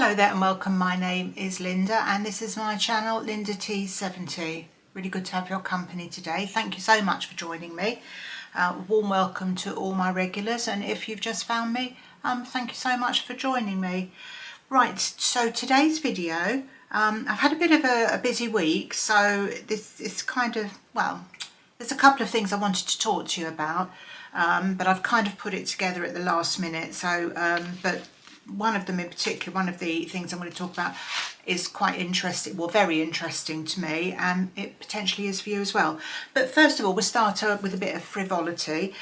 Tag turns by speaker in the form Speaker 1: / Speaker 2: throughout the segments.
Speaker 1: Hello there and welcome. My name is Linda and this is my channel, Linda T70. Really good to have your company today. Thank you so much for joining me. Warm welcome to all my regulars, and if you've just found me, thank you so much for joining me. Right, so today's video, I've had a bit of a busy week, so this is kind of, well, there's a couple of things I wanted to talk to you about, but I've kind of put it together at the last minute. So, but one of them in particular, one of the things I'm going to talk about is quite interesting, well, very interesting to me, and it potentially is for you as well. But first of all, we'll start with a bit of frivolity.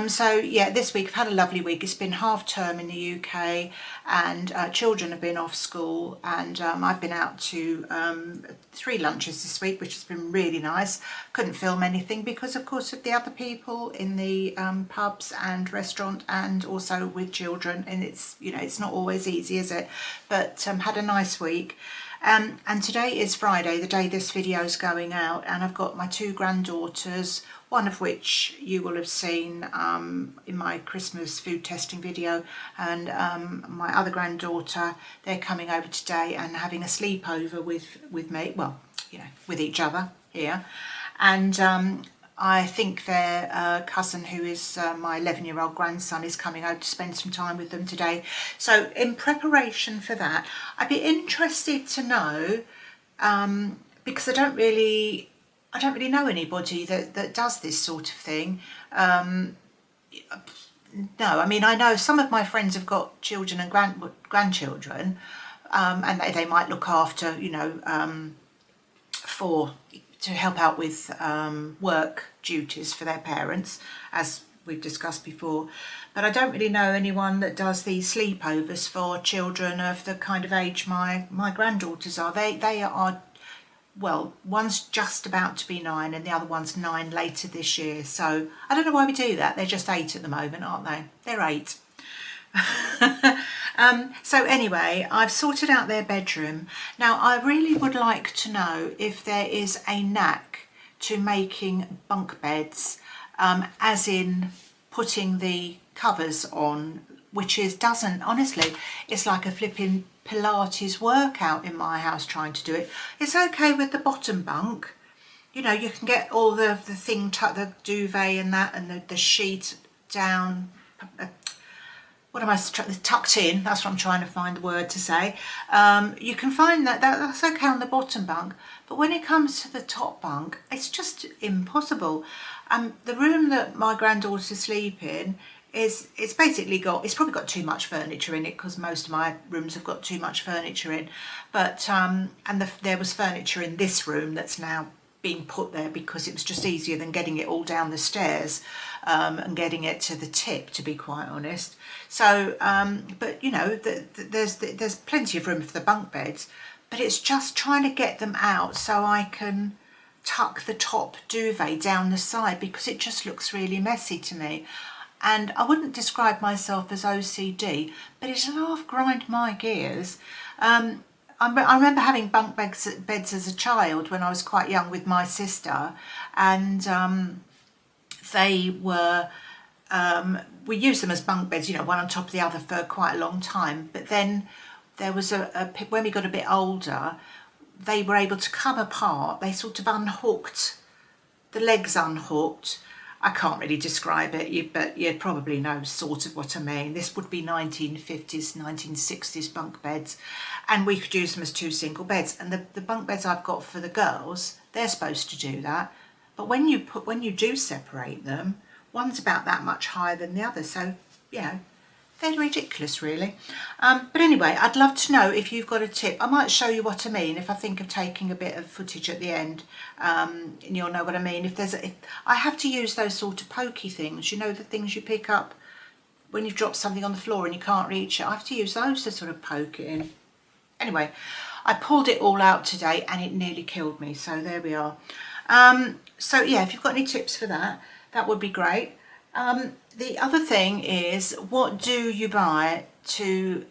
Speaker 1: So yeah, this week I've had a lovely week. It's been half term in the UK, and children have been off school, and I've been out to 3 lunches this week, which has been really nice. Couldn't film anything because of course of the other people in the pubs and restaurant, and also with children, and it's, you know, it's not always easy, is it? But had a nice week. And today is Friday, the day this video is going out, and I've got my 2 granddaughters, one of which you will have seen in my Christmas food testing video, and my other granddaughter, they're coming over today and having a sleepover with me, well, you know, with each other here. And I think their cousin, who is my 11-year-old grandson, is coming out to spend some time with them today. So in preparation for that, I'd be interested to know, because I don't really know anybody that does this sort of thing. No, I mean, I know some of my friends have got children and grandchildren, and they might look after, you know, to help out with work duties for their parents, as we've discussed before. But I don't really know anyone that does these sleepovers for children of the kind of age my granddaughters are. They are, well, one's just about to be 9 and the other one's 9 later this year. So I don't know why we do that. They're just 8 at the moment, aren't they? They're 8. So anyway, I've sorted out their bedroom. Now I really would like to know if there is a knack to making bunk beds, as in putting the covers on, which honestly, it's like a flipping Pilates workout in my house trying to do it. It's okay with the bottom bunk, you know, you can get all the thing, the duvet and that, and the sheet down, tucked in, that's what I'm trying to find the word to say. You can find that's okay on the bottom bunk, but when it comes to the top bunk, it's just impossible. The room that my granddaughters sleep in it's probably got too much furniture in it, because most of my rooms have got too much furniture in, but there was furniture in this room that's now being put there because it was just easier than getting it all down the stairs and getting it to the tip, to be quite honest. So but you know, there's plenty of room for the bunk beds, but it's just trying to get them out so I can tuck the top duvet down the side, because it just looks really messy to me. And I wouldn't describe myself as OCD, but it'll half grind my gears. I remember having bunk beds as a child when I was quite young with my sister, and they were, we used them as bunk beds, you know, one on top of the other for quite a long time. But then there was when we got a bit older, they were able to come apart. They sort of unhooked, the legs unhooked. I can't really describe it, but you probably know sort of what I mean. This would be 1950s, 1960s bunk beds, and we could use them as 2 single beds. And the bunk beds I've got for the girls, they're supposed to do that. But when you do separate them, one's about that much higher than the other. So, you know, they're ridiculous, really. But anyway, I'd love to know if you've got a tip. I might show you what I mean if I think of taking a bit of footage at the end, and you'll know what I mean. If I have to use those sort of pokey things, you know, the things you pick up when you've dropped something on the floor and you can't reach it. I have to use those to sort of poke it in. Anyway, I pulled it all out today and it nearly killed me. So there we are. So yeah, if you've got any tips for that, that would be great. The other thing is, what do you buy to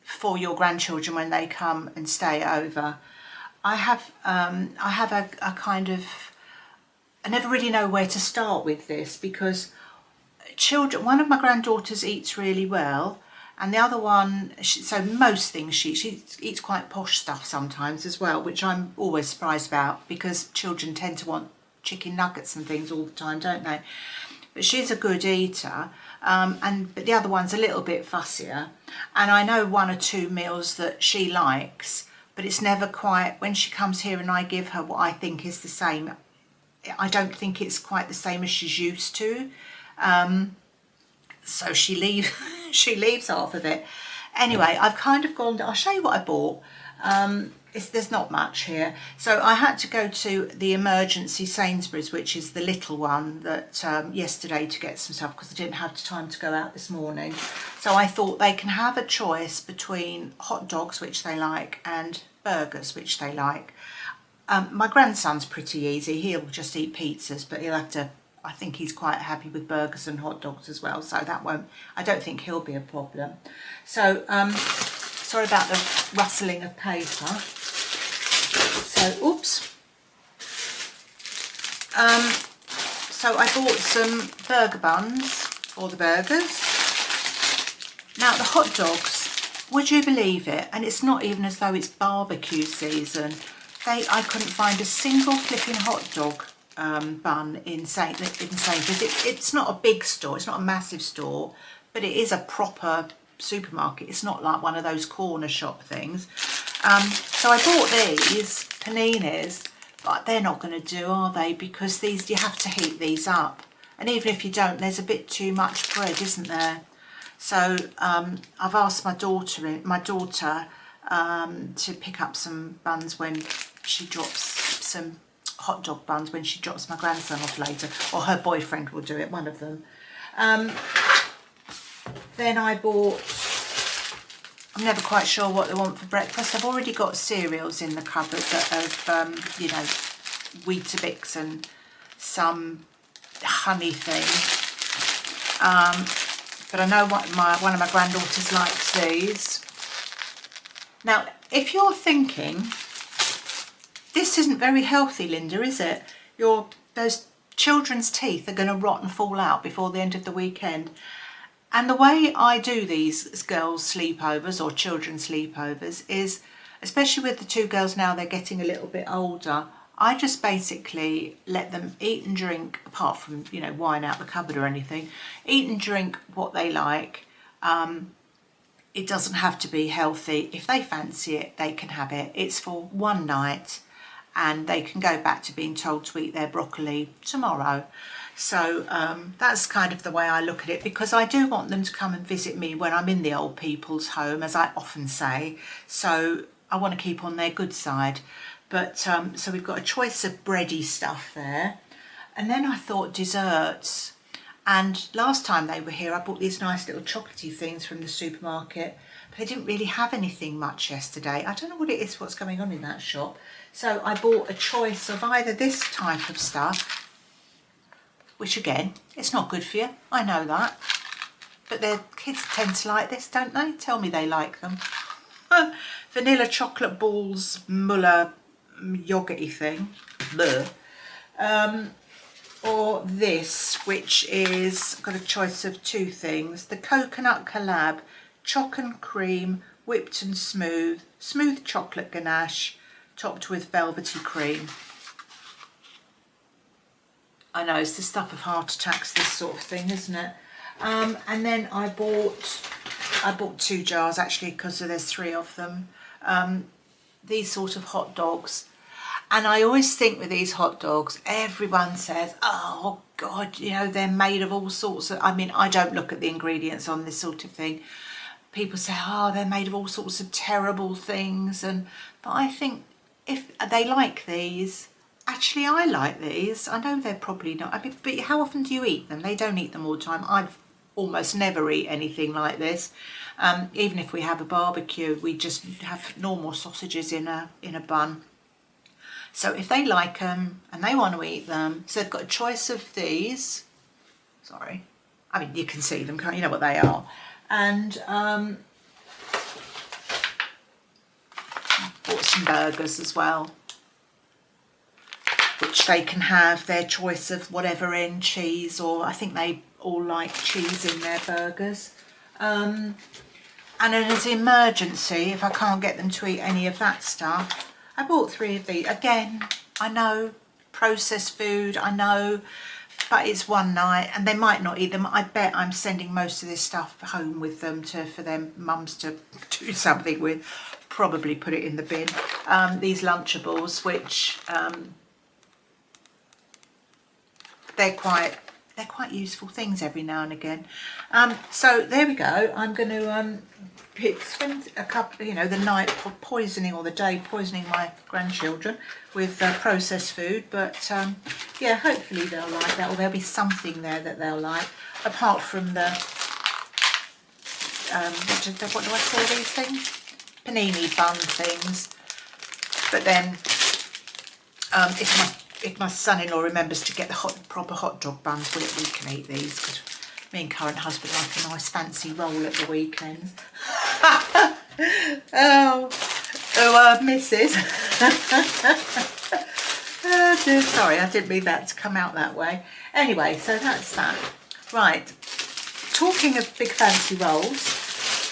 Speaker 1: for your grandchildren when they come and stay over? I have a kind of, I never really know where to start with this, because one of my granddaughters eats really well, And the other one, so most things she eats quite posh stuff sometimes as well, which I'm always surprised about, because children tend to want chicken nuggets and things all the time, don't they? But she's a good eater, but the other one's a little bit fussier. And I know 1 or 2 meals that she likes, but it's never quite, when she comes here and I give her what I think is the same, I don't think it's quite the same as she's used to. So she leaves half of it. Anyway, I've kind of gone, I'll show you what I bought. There's not much here. So I had to go to the emergency Sainsbury's, which is the little one, that yesterday, to get some stuff, because I didn't have time to go out this morning. So I thought they can have a choice between hot dogs, which they like, and burgers, which they like. My grandson's pretty easy. He'll just eat pizzas, but he'll have to, I think he's quite happy with burgers and hot dogs as well, so that won't, I don't think he'll be a problem. So, sorry about the rustling of paper. So, oops. So I bought some burger buns for the burgers. Now the hot dogs, would you believe it? And it's not even as though it's barbecue season. I couldn't find a single flipping hot dog bun in Sainsbury's. It's not a big store, it's not a massive store, but it is a proper supermarket. It's not like one of those corner shop things. So I bought these paninis, but they're not going to do, are they? Because these, you have to heat these up, and even if you don't, there's a bit too much bread, isn't there? So I've asked my daughter to pick up some buns when she drops some hot dog buns when she drops my grandson off later, or her boyfriend will do it, one of them. Then I bought, I'm never quite sure what they want for breakfast. I've already got cereals in the cupboard that have, you know, Weetabix and some honey thing. But I know one of my granddaughters likes these. Now, if you're thinking, this isn't very healthy, Linda, is it? Those children's teeth are going to rot and fall out before the end of the weekend. And the way I do these girls' sleepovers or children's sleepovers is, especially with the 2 girls now, they're getting a little bit older, I just basically let them eat and drink, apart from, you know, wine out the cupboard or anything, eat and drink what they like. It doesn't have to be healthy. If they fancy it, they can have it. It's for one night, and they can go back to being told to eat their broccoli tomorrow. So that's kind of the way I look at it, because I do want them to come and visit me when I'm in the old people's home, as I often say. So I want to keep on their good side. But so we've got a choice of bready stuff there. And then I thought desserts. And last time they were here, I bought these nice little chocolatey things from the supermarket. But they didn't really have anything much yesterday. I don't know what it is, what's going on in that shop. So I bought a choice of either this type of stuff, which again, it's not good for you, I know that. But their kids tend to like this, don't they? Tell me they like them. Vanilla chocolate balls, Muller yogurty thing. Bleh. Or this, which is, I've got a choice of 2 things. The coconut collab, choc and cream, whipped and smooth chocolate ganache, topped with velvety cream. I know, it's the stuff of heart attacks, this sort of thing, isn't it? And then I bought 2 jars actually, because there's 3 of them. These sort of hot dogs. And I always think with these hot dogs, everyone says, oh God, you know, they're made of all sorts of, I mean, I don't look at the ingredients on this sort of thing. People say, oh, they're made of all sorts of terrible things. But I think if they like these, actually I like these. I know they're probably not, I mean, but how often do you eat them? They don't eat them all the time. I've almost never eat anything like this. Even if we have a barbecue, we just have normal sausages in a bun. So if they like them and they want to eat them, so they've got a choice of these. Sorry, I mean, you can see them, can't you? Know what they are. And bought some burgers as well, which they can have their choice of whatever in, cheese, or I think they all like cheese in their burgers. And as an emergency, if I can't get them to eat any of that stuff, I bought 3 of these. Again, I know, processed food, I know, but it's one night and they might not eat them. I bet I'm sending most of this stuff home with them for their mums to do something with. Probably put it in the bin. These Lunchables, which they're quite useful things every now and again. So there we go. I'm going to spend a couple, the night poisoning or the day poisoning my grandchildren with processed food. But yeah, hopefully they'll like that, or there'll be something there that they'll like, apart from the what do I call these things? Panini bun things. But then if my son-in-law remembers to get the proper hot dog buns, we can eat these, because me and current husband like a nice fancy roll at the weekends. Mrs. Oh dear, sorry, I didn't mean that to come out that way. Anyway, so that's that. Right, talking of big fancy rolls,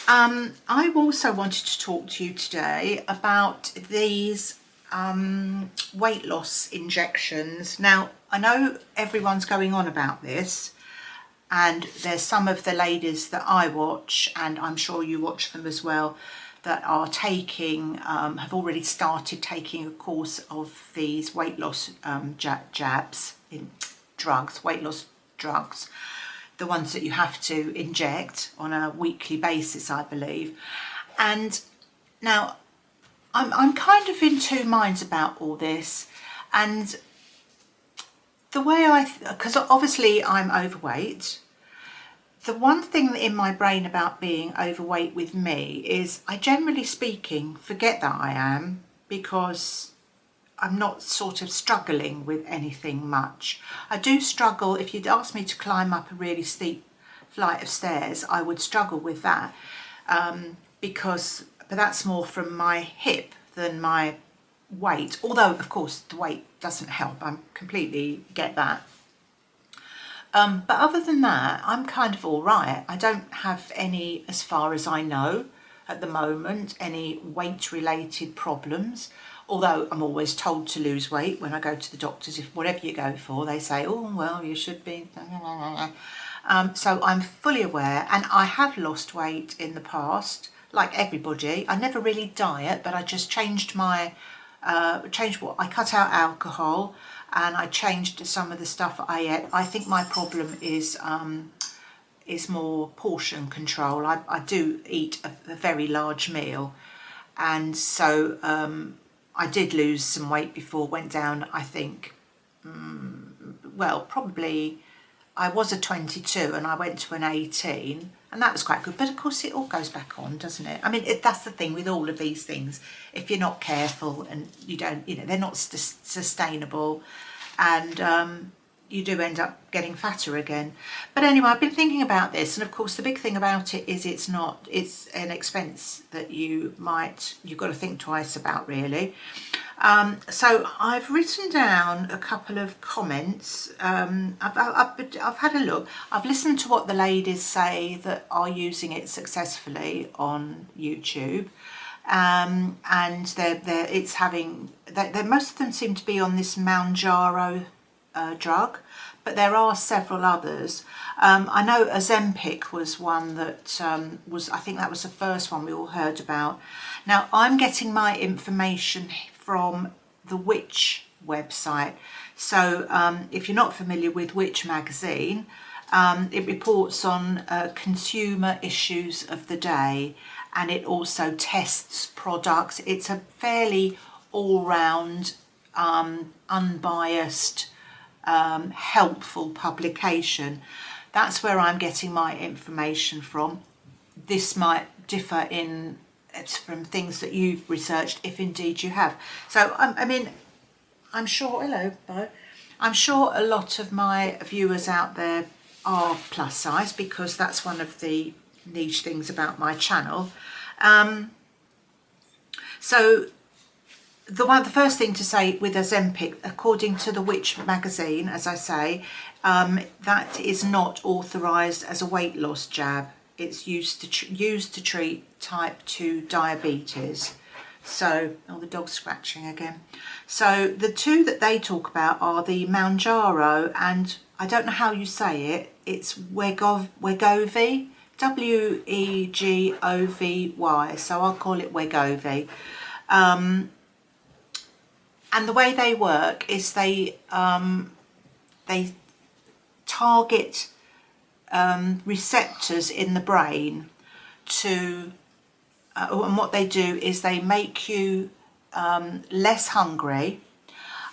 Speaker 1: I also wanted to talk to you today about these weight loss injections. Now, I know everyone's going on about this, and there's some of the ladies that I watch, and I'm sure you watch them as well, that are taking, have already started taking a course of these weight loss jabs, in drugs, weight loss drugs, the ones that you have to inject on a weekly basis, I believe. And now I'm kind of in two minds about all this, and the way because obviously I'm overweight. The one thing in my brain about being overweight with me is I generally speaking forget that I am, because I'm not sort of struggling with anything much. I do struggle, if you'd ask me to climb up a really steep flight of stairs, I would struggle with that, but that's more from my hip than my weight, although of course the weight doesn't help, I completely get that. But other than that, I'm kind of all right. I don't have any, as far as I know at the moment, any weight related problems, although I'm always told to lose weight when I go to the doctors. If whatever you go for, they say, oh well, you should be. So I'm fully aware, and I have lost weight in the past, like everybody. I never really diet, but I just changed my I cut out alcohol, and I changed some of the stuff I ate. I think my problem is more portion control. I do eat a very large meal, and so I did lose some weight before, went down, I think, well, probably, I was a 22 and I went to an 18, and that was quite good. But of course it all goes back on, doesn't it? I mean, that's the thing with all of these things. If you're not careful and you don't, they're not sustainable, and you do end up getting fatter again. But anyway, I've been thinking about this, and of course the big thing about it is it's an expense that you've got to think twice about, really. So I've written down a couple of comments. I've had a look. I've listened to what the ladies say that are using it successfully on YouTube, and most of them seem to be on this Mounjaro drug, but there are several others. I know Ozempic was one that I think that was the first one we all heard about. Now I'm getting my information from the Witch website. So if you're not familiar with Witch magazine, it reports on consumer issues of the day, and it also tests products. It's a fairly all-round, unbiased, helpful publication. That's where I'm getting my information from. This might differ from things that you've researched, if indeed you have. So I mean, I'm sure, hello Bo, I'm sure a lot of my viewers out there are plus size, because that's one of the niche things about my channel. So the first thing to say with Ozempic, according to the Witch magazine, as I say, that is not authorised as a weight loss jab. it's used to treat type 2 diabetes. So, oh, the dog's scratching again. So the two that they talk about are the Mounjaro, and I don't know how you say it. It's Wegovy, Wegovy. So I'll call it Wegovy. And the way they work is they target receptors in the brain to, and what they do is they make you less hungry.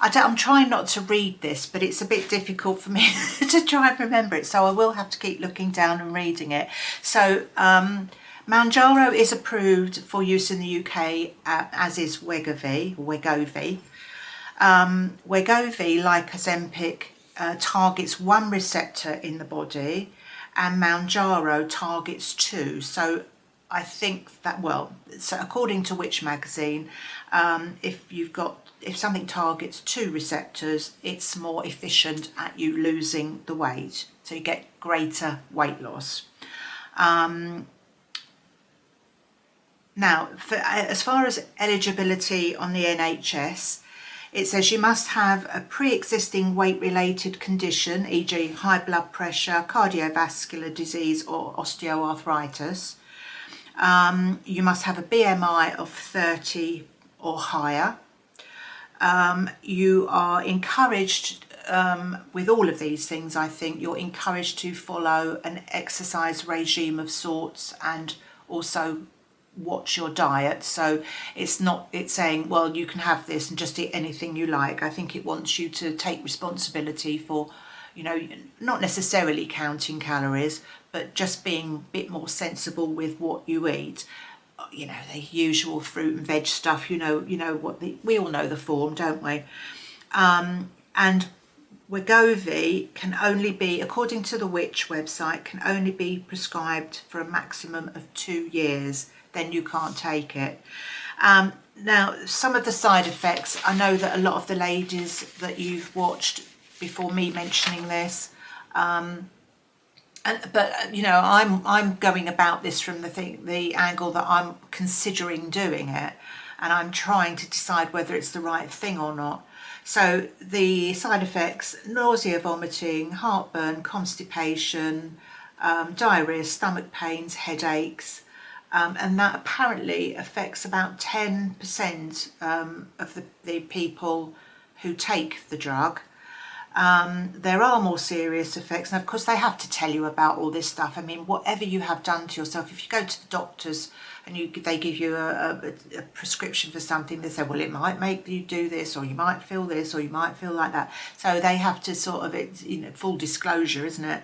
Speaker 1: I'm trying not to read this, but it's a bit difficult for me to try and remember it, so I will have to keep looking down and reading it. So Mounjaro is approved for use in the UK, as is Wegovy. Wegovy, like Ozempic, targets one receptor in the body, and Mounjaro targets two. So I think that, well, so according to Which magazine, if something targets two receptors, it's more efficient at you losing the weight, so you get greater weight loss. Now, as far as eligibility on the NHS, it says you must have a pre-existing weight-related condition, e.g. high blood pressure, cardiovascular disease or osteoarthritis. You must have a BMI of 30 or higher. You are encouraged, with all of these things, I think, you're encouraged to follow an exercise regime of sorts and also watch your diet. So it's saying, well, you can have this and just eat anything you like. I think it wants you to take responsibility for, you know, not necessarily counting calories, but just being a bit more sensible with what you eat. You know, the usual fruit and veg stuff, we all know the form, don't we? And Wegovy can only be, according to the Which website, can only be prescribed for a maximum of 2 years. Then you can't take it. Now, some of the side effects, I know that a lot of the ladies that you've watched before me mentioning this, but I'm going about this from the angle that I'm considering doing it, and I'm trying to decide whether it's the right thing or not. So the side effects: nausea, vomiting, heartburn, constipation, diarrhea, stomach pains, headaches, and that apparently affects about 10% of the people who take the drug. There are more serious effects, and of course they have to tell you about all this stuff. I mean, whatever you have done to yourself, if you go to the doctors and they give you a prescription for something, they say, well, it might make you do this, or you might feel this, or you might feel like that. So they have to sort of, full disclosure, isn't it?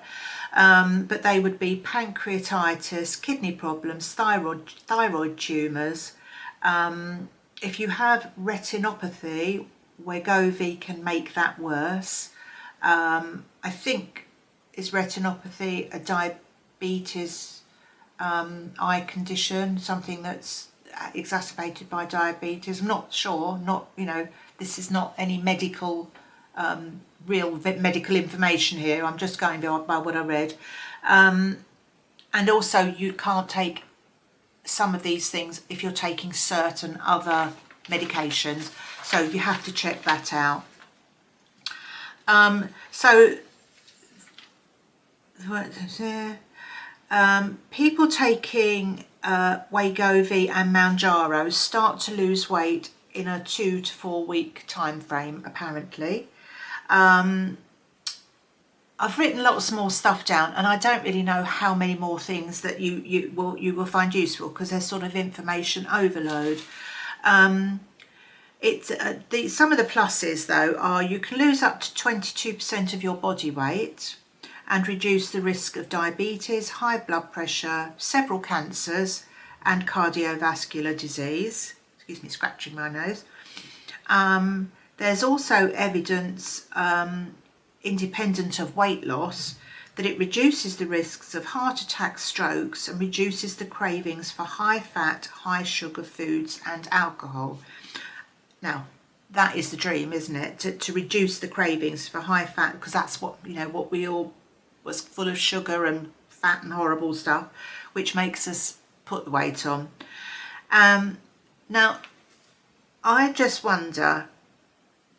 Speaker 1: But they would be pancreatitis, kidney problems, thyroid tumours. If you have retinopathy, Wegovy can make that worse. I think, is retinopathy a diabetes eye condition, something that's exacerbated by diabetes? I'm not sure. This is not any medical, real medical information here. I'm just going by what I read. And also, you can't take some of these things if you're taking certain other medications, so you have to check that out. People taking Wegovy and Mounjaro start to lose weight in a 2 to 4 week time frame, apparently. I've written lots more stuff down, and I don't really know how many more things that you will find useful, because there's sort of information overload. Some of the pluses, though, are you can lose up to 22% of your body weight and reduce the risk of diabetes, high blood pressure, several cancers and cardiovascular disease. Excuse me, scratching my nose. There's also evidence, independent of weight loss, that it reduces the risks of heart attacks, strokes, and reduces the cravings for high fat, high sugar foods and alcohol. Now, that is the dream, isn't it? To reduce the cravings for high fat, because that's what we all was full of sugar and fat and horrible stuff. which makes us put the weight on. Now, I just wonder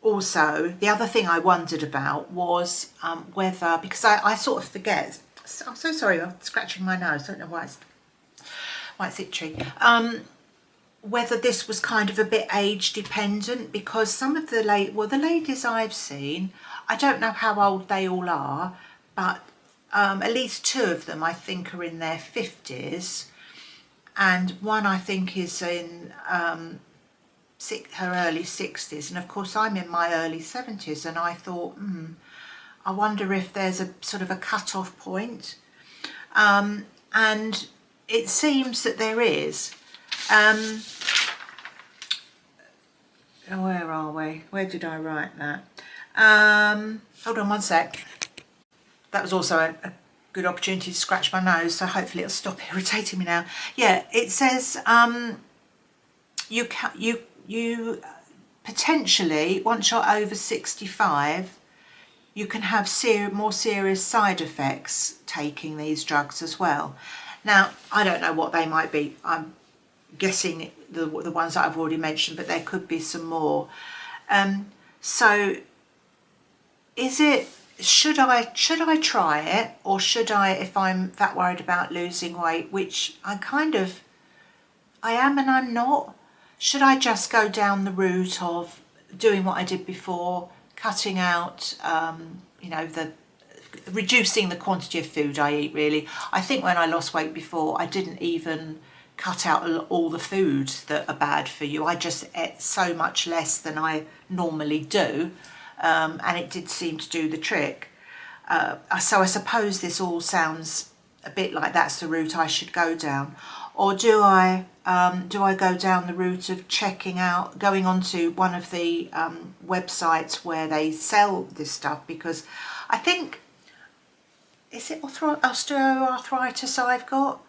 Speaker 1: also, the other thing I wondered about was whether, because I sort of forget, I'm so sorry, I'm scratching my nose, I don't know why it's itchy, whether this was kind of a bit age dependent, because some of the ladies I've seen, I don't know how old they all are, but at least 2 of them I think are in their 50s, and one I think is in her early 60s, and of course I'm in my early 70s, and I thought, I wonder if there's a sort of a cut-off point, and it seems that there is. Where are we? Where did I write that? Hold on one sec. That was also a good opportunity to scratch my nose, so hopefully it'll stop irritating me now. Yeah, it says you potentially, once you're over 65, you can have more serious side effects taking these drugs as well. Now, I don't know what they might be. I'm guessing the ones that I've already mentioned, but there could be some more. So should I try it, or should I, if I'm that worried about losing weight, which I am and I'm not, should I just go down the route of doing what I did before, cutting out, reducing the quantity of food I eat, really? I think when I lost weight before, I didn't even cut out all the foods that are bad for you. I just ate so much less than I normally do, and it did seem to do the trick. So I suppose this all sounds a bit like that's the route I should go down. Or do I go down the route of going onto one of the websites where they sell this stuff? Because I think, is it osteoarthritis I've got,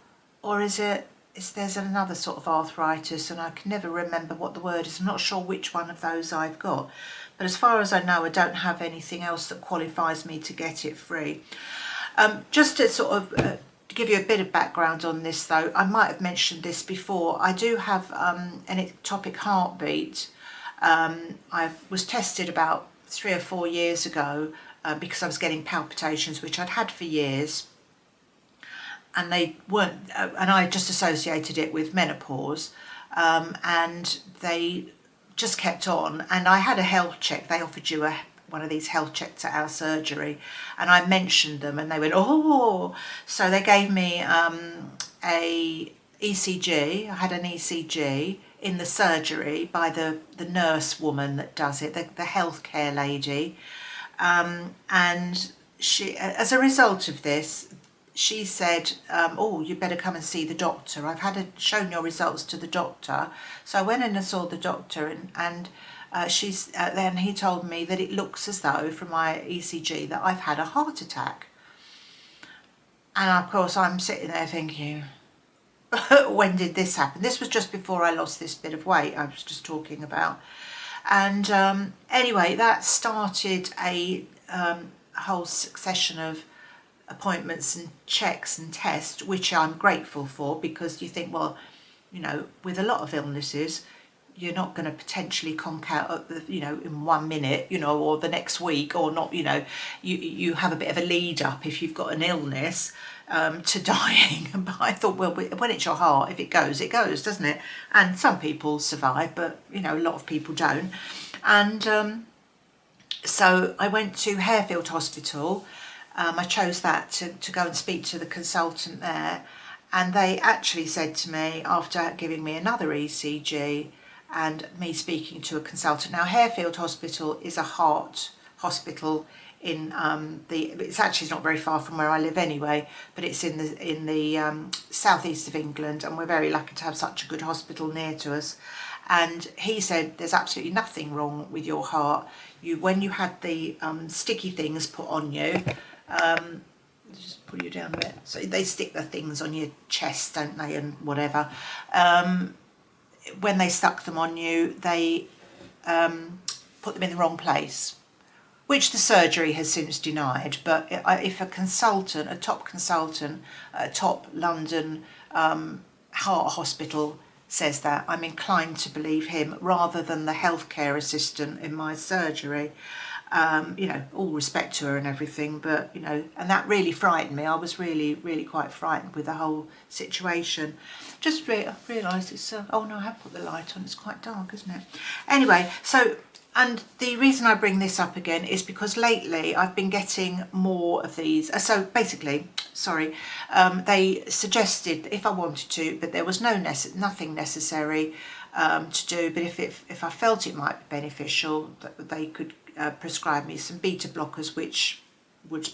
Speaker 1: or there's another sort of arthritis, and I can never remember what the word is. I'm not sure which one of those I've got, but as far as I know, I don't have anything else that qualifies me to get it free. Just to sort of to give you a bit of background on this, though, I might have mentioned this before. I do have an ectopic heartbeat. I was tested about 3 or 4 years ago because I was getting palpitations, which I'd had for years, and they weren't, and I just associated it with menopause, and they just kept on. And I had a health check. They offered you one of these health checks at our surgery, and I mentioned them, and they went, oh. So they gave me a ECG. I had an ECG in the surgery by the nurse woman that does it, the healthcare lady, and she, as a result of this, she said, oh, you better come and see the doctor. I've shown your results to the doctor. So I went in and saw the doctor, and then he told me that it looks as though, from my ECG, that I've had a heart attack. And of course I'm sitting there thinking, when did this happen? This was just before I lost this bit of weight I was just talking about. And anyway, that started a whole succession of appointments and checks and tests, which I'm grateful for, because you think, well, with a lot of illnesses, you're not going to potentially conk out, in 1 minute, or the next week, or not, you have a bit of a lead up if you've got an illness to dying. But I thought, well, when it's your heart, if it goes, doesn't it? And some people survive, but, a lot of people don't. And so I went to Harefield Hospital. I chose that to go and speak to the consultant there. And they actually said to me, after giving me another ECG and me speaking to a consultant. Now, Harefield Hospital is a heart hospital in it's actually not very far from where I live anyway, but it's in the southeast of England, and we're very lucky to have such a good hospital near to us. And he said, there's absolutely nothing wrong with your heart. When you had the sticky things put on you, just pull you down a bit. So they stick the things on your chest, don't they, and whatever. When they stuck them on you, they put them in the wrong place, which the surgery has since denied. But if a top consultant, a top London heart hospital says that, I'm inclined to believe him rather than the healthcare assistant in my surgery. You know, all respect to her and everything, but, you know, and that really frightened me. I was really, really quite frightened with the whole situation. Just realised it's, oh no, I have put the light on, it's quite dark, isn't it? Anyway, so, and the reason I bring this up again is because lately I've been getting more of these. So basically, sorry, they suggested if I wanted to, but there was nothing necessary to do, but if I felt it might be beneficial, that they could prescribe me some beta blockers, which would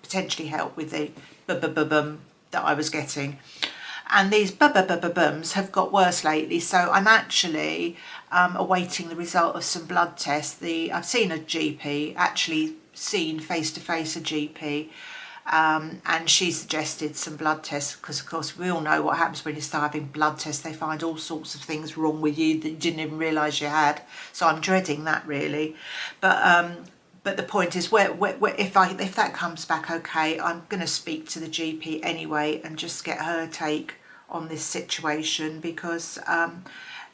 Speaker 1: potentially help with the bum that I was getting. And these bums have got worse lately, so I'm actually awaiting the result of some blood tests. I've seen a GP, actually seen face-to-face a GP, and she suggested some blood tests, because of course we all know what happens when you start having blood tests. They find all sorts of things wrong with you that you didn't even realise you had. So I'm dreading that really. But the point is, if that comes back okay, I'm going to speak to the GP anyway and just get her take on this situation, because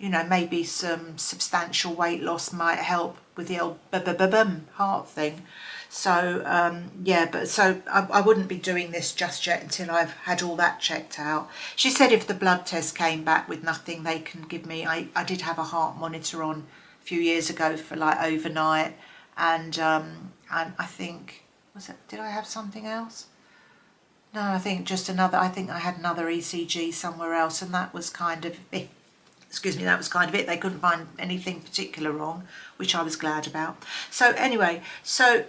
Speaker 1: you know, maybe some substantial weight loss might help with the old heart thing. So yeah, but so I wouldn't be doing this just yet until I've had all that checked out. She said if the blood test came back with nothing, they can give me, I did have a heart monitor on a few years ago for like overnight, and I think, did I have something else? No, I think just another, I think I had another ECG somewhere else, and that was kind of it. Excuse me, that was kind of it. They couldn't find anything particular wrong, which I was glad about. So anyway, so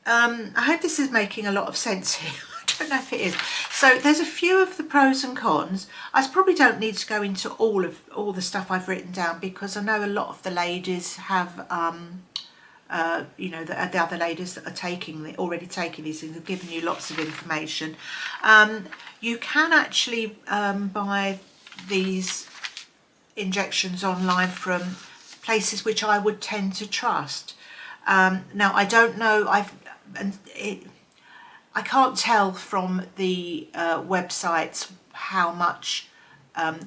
Speaker 1: I hope this is making a lot of sense here. I don't know if it is. So there's a few of the pros and cons. I probably don't need to go into all the stuff I've written down, because I know a lot of the ladies have, you know, the other ladies that are already taking these things have given you lots of information. You can actually buy these injections online from places which I would tend to trust. Now I don't know, I can't tell from the websites how much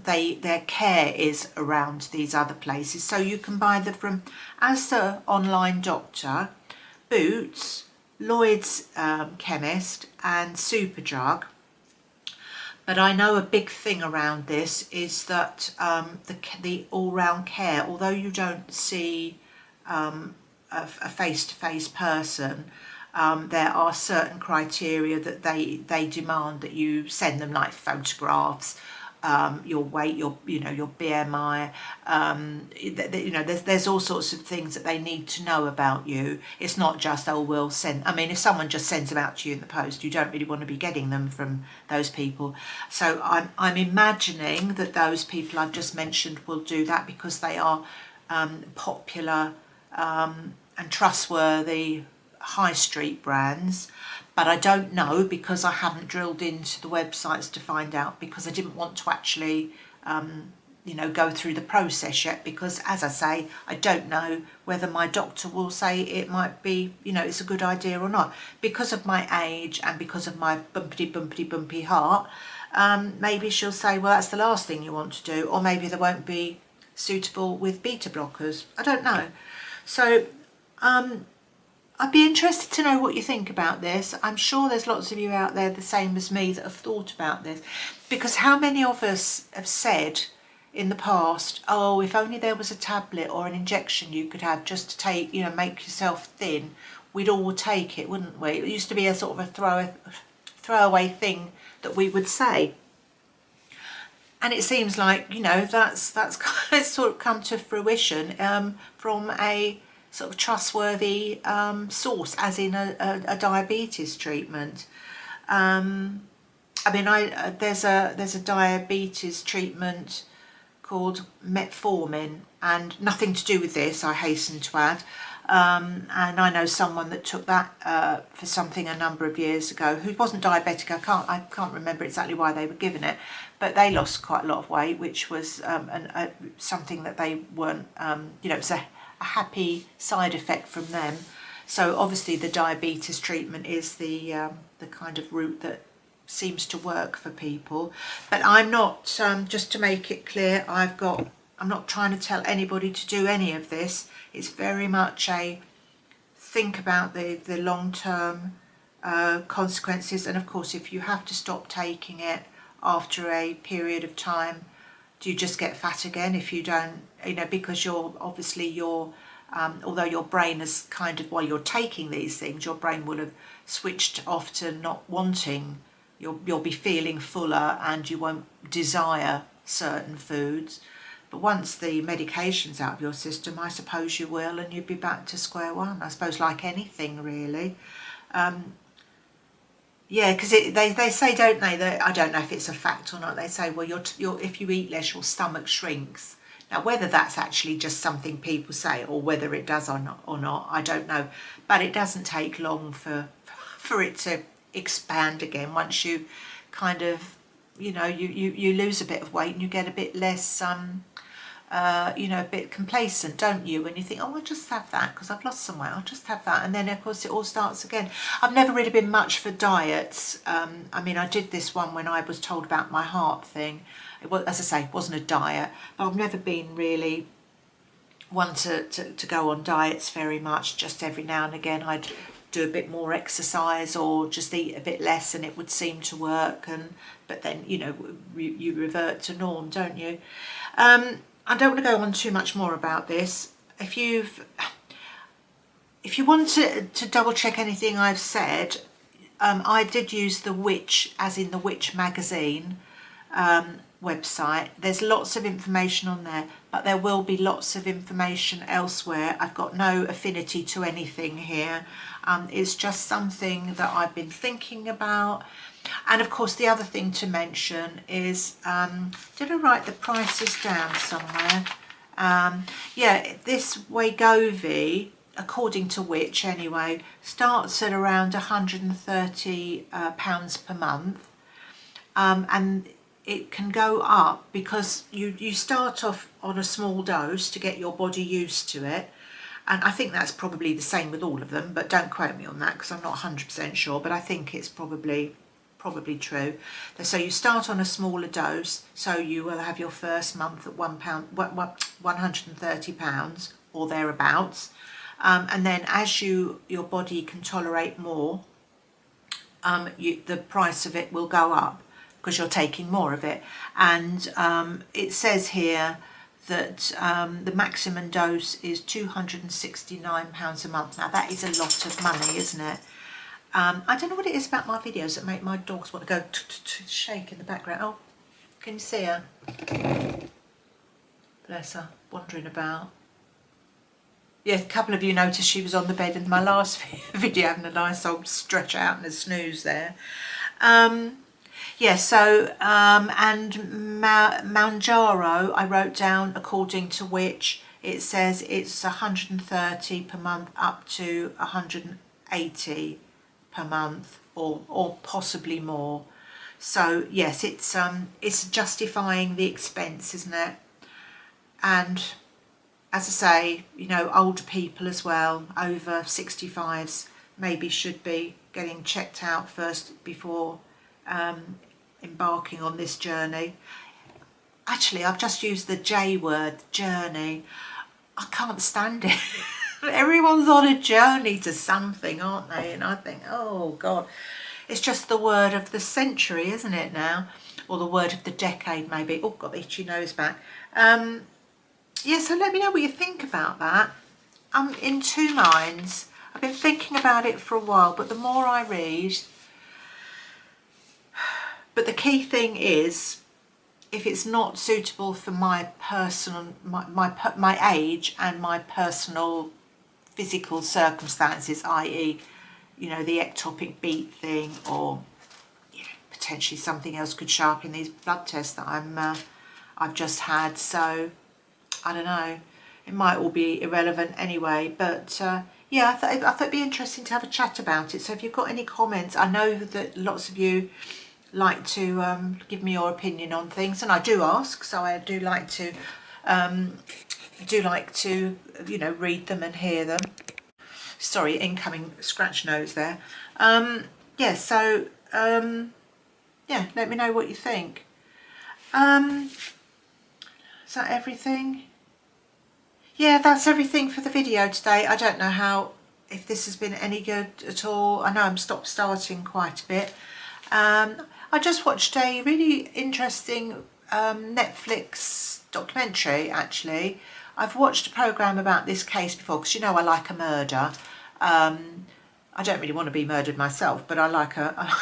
Speaker 1: their care is around these other places. So you can buy them from Asda Online Doctor, Boots, Lloyd's Chemist and Superdrug. But I know a big thing around this is that the all-round care, although you don't see a face-to-face person, there are certain criteria that they demand that you send them, like photographs, your weight, your BMI, there's all sorts of things that they need to know about you. It's not just, oh, we'll send, I mean, if someone just sends them out to you in the post, you don't really want to be getting them from those people. So I'm imagining that those people I've just mentioned will do that, because they are popular and trustworthy high street brands. But I don't know, because I haven't drilled into the websites to find out, because I didn't want to actually, go through the process yet, because as I say, I don't know whether my doctor will say it might be, it's a good idea or not. Because of my age and because of my bumpy heart, maybe she'll say, well, that's the last thing you want to do, or maybe they won't be suitable with beta blockers. I don't know. So, I'd be interested to know what you think about this. I'm sure there's lots of you out there the same as me that have thought about this, because how many of us have said in the past, oh, if only there was a tablet or an injection you could have just to take, make yourself thin, we'd all take it, wouldn't we? It used to be a sort of a throwaway thing that we would say. And it seems like, that's kind of sort of come to fruition from a sort of trustworthy source, as in a diabetes treatment. There's a diabetes treatment called metformin, and nothing to do with this, I hasten to add. And I know someone that took that for something a number of years ago, who wasn't diabetic. I can't remember exactly why they were given it, but they lost quite a lot of weight, which was something that they weren't, it was a happy side effect from them. So obviously the diabetes treatment is the kind of route that seems to work for people. But I'm not, just to make it clear, I'm not trying to tell anybody to do any of this. It's very much a think about the long-term consequences, and of course if you have to stop taking it after a period of time, do you just get fat again if you don't, because you're obviously although your brain is kind of, while you're taking these things, your brain will have switched off to not wanting, you'll be feeling fuller and you won't desire certain foods. But once the medication's out of your system, I suppose you will, and you'd be back to square one, I suppose, like anything really. Yeah, because they say, don't they, that, I don't know if it's a fact or not, they say, well, if you eat less, your stomach shrinks. Now, whether that's actually just something people say or whether it does or not, I don't know. But it doesn't take long for it to expand again once you kind of, you lose a bit of weight and you get a bit less, a bit complacent, don't you? When you think, oh, I'll just have that because I've lost some weight, I'll just have that. And then, of course, it all starts again. I've never really been much for diets. I mean, I did this one when I was told about my heart thing. It was, as I say, it wasn't a diet, but I've never been really one to go on diets very much. Just every now and again I'd do a bit more exercise or just eat a bit less and it would seem to work. But then, you revert to norm, don't you? I don't want to go on too much more about this. If you want to double check anything I've said, I did use the Witch, as in the Witch magazine website. There's lots of information on there, but there will be lots of information elsewhere. I've got no affinity to anything here. It's just something that I've been thinking about. And of course, the other thing to mention is, did I write the prices down somewhere? Yeah, this Wegovy, according to Which anyway, starts at around £130 per month. And it can go up because you start off on a small dose to get your body used to it. And I think that's probably the same with all of them, but don't quote me on that because I'm not 100% sure, but I think it's probably true. So you start on a smaller dose, so you will have your first month at £130 or thereabouts. And then as your body can tolerate more, the price of it will go up because you're taking more of it. And it says here that the maximum dose is £269 a month. Now that is a lot of money, isn't it? I don't know what it is about my videos that make my dogs want to go shake in the background. Oh, can you see her? Bless her, wandering about. Yeah, a couple of you noticed she was on the bed in my last video having a nice old stretch out and a snooze there. Yeah, so, and Manjaro, I wrote down, according to Which, it says it's 130 per month up to 180 per month or possibly more. So yes, it's justifying the expense, isn't it? And as I say, older people as well, over 65s, maybe should be getting checked out first before embarking on this journey. Actually, I've just used the J word, journey. I can't stand it. Everyone's on a journey to something, aren't they? And I think, oh God, it's just the word of the century, isn't it now? Or the word of the decade, maybe. Oh, got the itchy nose back. Yeah, so let me know what you think about that. I'm in two minds. I've been thinking about it for a while, but the more I read, but the key thing is, if it's not suitable for my personal, my age and my personal physical circumstances, i.e., the ectopic beat thing, or potentially something else could show up in these blood tests that I've just had. So I don't know. It might all be irrelevant anyway, but yeah, I thought it'd be interesting to have a chat about it. So if you've got any comments, I know that lots of you like to give me your opinion on things, and I do ask, so I do like to read them and hear them. Sorry, incoming scratch nose there. Yeah, so yeah, let me know what you think. Is that everything? Yeah, that's everything for the video today. I don't know if this has been any good at all. I know I'm starting quite a bit. I just watched a really interesting Netflix documentary, actually. I've watched a programme about this case before because, you know, I like a murder. I don't really want to be murdered myself, but I like a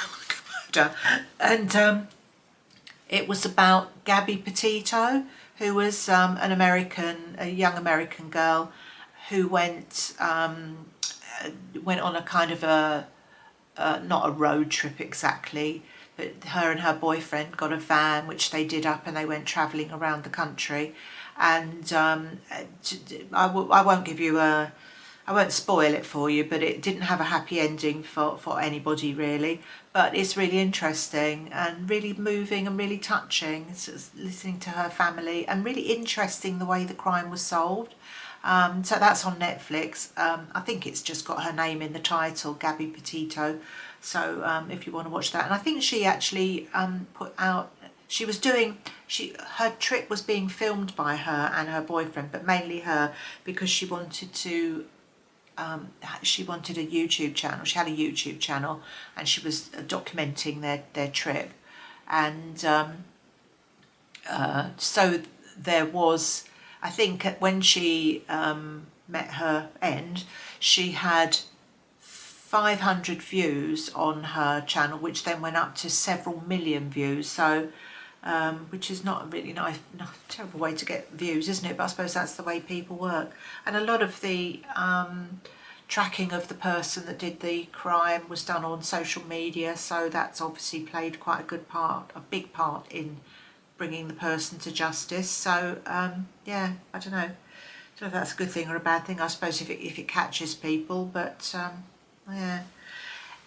Speaker 1: murder. And it was about Gabby Petito, who was a young American girl who went on a kind of not a road trip exactly, but her and her boyfriend got a van which they did up and they went travelling around the country. And I won't give you I won't spoil it for you, but it didn't have a happy ending for anybody really. But it's really interesting and really moving and really touching. It's listening to her family and really interesting the way the crime was solved. So that's on Netflix. I think it's just got her name in the title, Gabby Petito. So if you want to watch that. And I think she actually put out, her trip was being filmed by her and her boyfriend, but mainly her, because she wanted a YouTube channel. She had a YouTube channel and she was documenting their trip. And so there was, I think when she met her end, she had 500 views on her channel, which then went up to several million views. So which is not a really nice, terrible way to get views, isn't it? But I suppose that's the way people work. And a lot of the tracking of the person that did the crime was done on social media, so that's obviously played quite a big part in bringing the person to justice. So yeah, I don't know if that's a good thing or a bad thing. I suppose if it catches people, but yeah.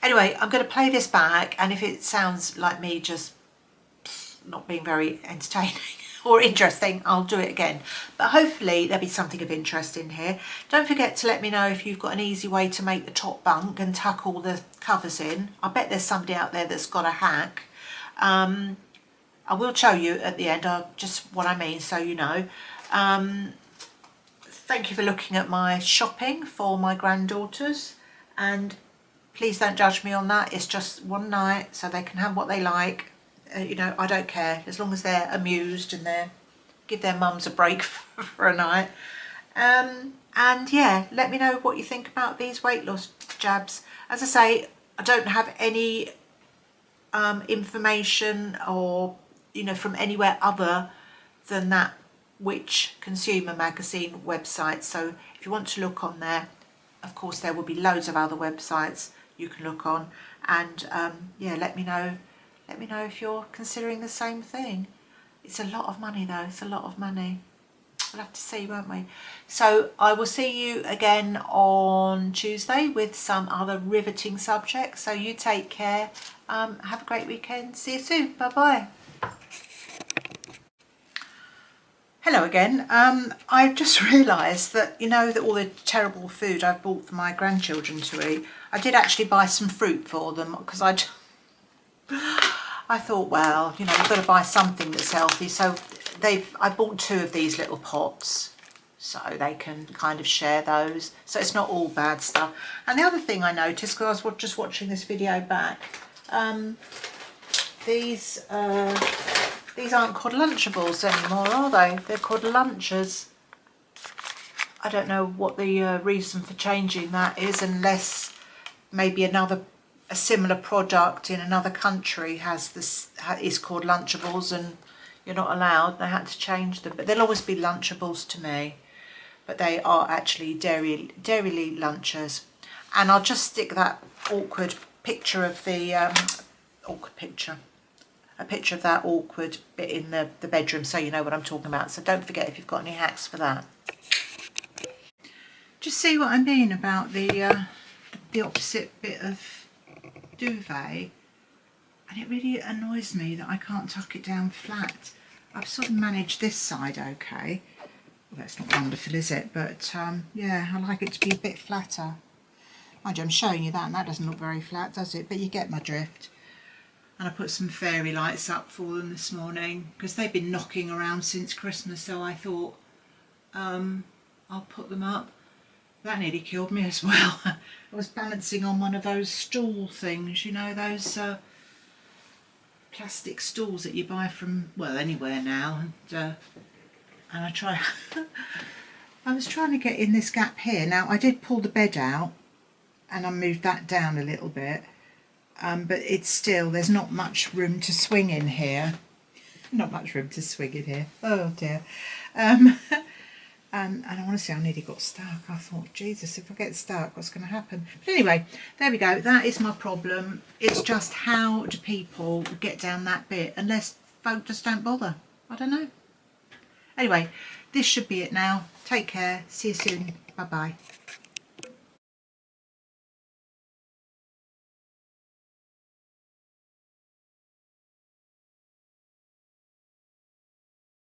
Speaker 1: Anyway, I'm going to play this back, and if it sounds like me just not being very entertaining or interesting, I'll do it again. But hopefully there'll be something of interest in here. Don't forget to let me know if you've got an easy way to make the top bunk and tuck all the covers in. I bet there's somebody out there that's got a hack. I will show you at the end just what I mean, so you know. Thank you for looking at my shopping for my granddaughters, and please don't judge me on that. It's just one night, so they can have what they like. You know, I don't care, as long as they're amused and they give their mums a break for a night. And yeah, let me know what you think about these weight loss jabs. As I say, I don't have any information or, you know, from anywhere other than that Which Consumer magazine website. So if you want to look on there, of course there will be loads of other websites you can look on. And yeah, let me know if you're considering the same thing. It's a lot of money though, it's a lot of money. We'll have to see, won't we? So I will see you again on Tuesday with some other riveting subjects. So you take care, have a great weekend, see you soon, bye bye. Hello again. I've just realised that, you know, that all the terrible food I've bought for my grandchildren to eat, I did actually buy some fruit for them, because I thought, well, you know, you've got to buy something that's healthy. So I bought 2 of these little pots so they can kind of share those. So it's not all bad stuff. And the other thing I noticed, because I was just watching this video back, these aren't called Lunchables anymore, are they? They're called Lunchers. I don't know what the reason for changing that is, unless maybe a similar product in another country is called Lunchables and you're not allowed. They had to change them, but they'll always be Lunchables to me. But they are actually Dairy Lunchers. And I'll just stick that awkward picture of the a picture of that awkward bit in the bedroom, so you know what I'm talking about. So don't forget if you've got any hacks for that. Just see what I mean about the opposite bit of duvet, and it really annoys me that I can't tuck it down flat. I've sort of managed this side okay. Well, that's not wonderful, is it? But yeah, I like it to be a bit flatter. Mind you, I'm showing you that, and that doesn't look very flat, does it? But you get my drift. And I put some fairy lights up for them this morning because they've been knocking around since Christmas, so I thought I'll put them up. That nearly killed me as well. I was balancing on one of those stool things, you know, those plastic stools that you buy from, well, anywhere now, and I was trying to get in this gap here. Now I did pull the bed out and I moved that down a little bit, but it's still, there's not much room to swing in here. Not much room to swing in here. Oh dear. And I want to say I nearly got stuck. I thought, Jesus, if I get stuck, what's going to happen? But anyway, there we go. That is my problem. It's just, how do people get down that bit unless folk just don't bother? I don't know. Anyway, this should be it now. Take care. See you soon. Bye-bye.